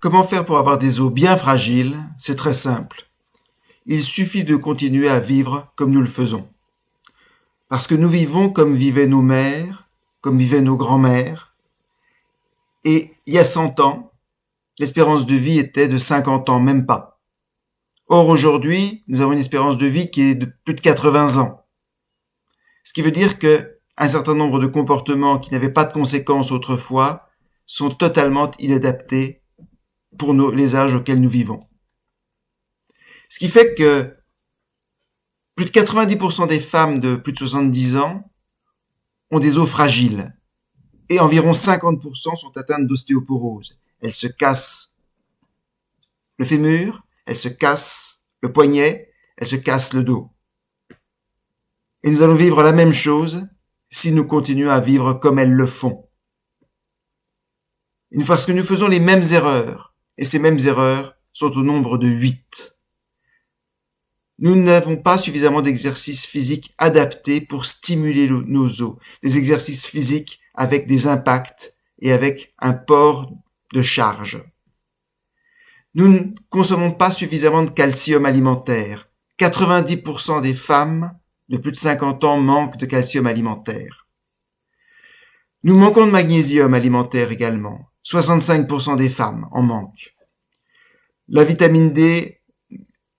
Comment faire pour avoir des os bien fragiles? C'est très simple. Il suffit de continuer à vivre comme nous le faisons. Parce que nous vivons comme vivaient nos mères, comme vivaient nos grands-mères. Et il y a 100 ans, l'espérance de vie était de 50 ans, même pas. Or, aujourd'hui, nous avons une espérance de vie qui est de plus de 80 ans. Ce qui veut dire que un certain nombre de comportements qui n'avaient pas de conséquences autrefois sont totalement inadaptés pour les âges auxquels nous vivons. Ce qui fait que plus de 90% des femmes de plus de 70 ans ont des os fragiles et environ 50% sont atteintes d'ostéoporose. Elles se cassent le fémur, elles se cassent le poignet, elles se cassent le dos. Et nous allons vivre la même chose si nous continuons à vivre comme elles le font. Parce que nous faisons les mêmes erreurs, et ces mêmes erreurs sont au nombre de 8. Nous n'avons pas suffisamment d'exercices physiques adaptés pour stimuler nos os, des exercices physiques avec des impacts et avec un port de charge. Nous ne consommons pas suffisamment de calcium alimentaire. 90% des femmes de plus de 50 ans manquent de calcium alimentaire. Nous manquons de magnésium alimentaire également. 65% des femmes en manquent. La vitamine D,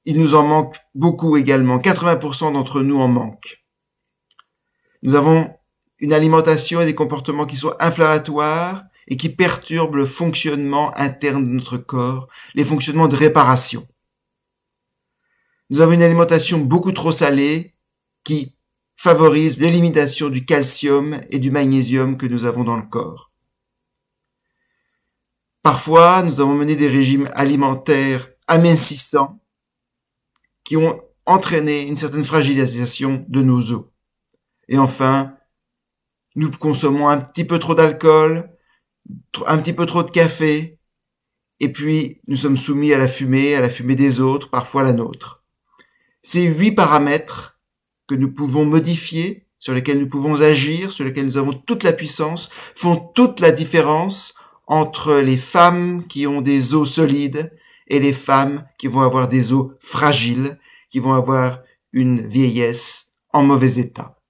il nous en manque beaucoup également. 80% d'entre nous en manquent. Nous avons une alimentation et des comportements qui sont inflammatoires et qui perturbent le fonctionnement interne de notre corps, les fonctionnements de réparation. Nous avons une alimentation beaucoup trop salée qui favorise l'élimination du calcium et du magnésium que nous avons dans le corps. Parfois, nous avons mené des régimes alimentaires amincissants qui ont entraîné une certaine fragilisation de nos os. Et enfin, nous consommons un petit peu trop d'alcool, un petit peu trop de café, et puis nous sommes soumis à la fumée des autres, parfois la nôtre. Ces 8 paramètres que nous pouvons modifier, sur lesquels nous pouvons agir, sur lesquels nous avons toute la puissance, font toute la différence entre les femmes qui ont des os solides et les femmes qui vont avoir des os fragiles, qui vont avoir une vieillesse en mauvais état.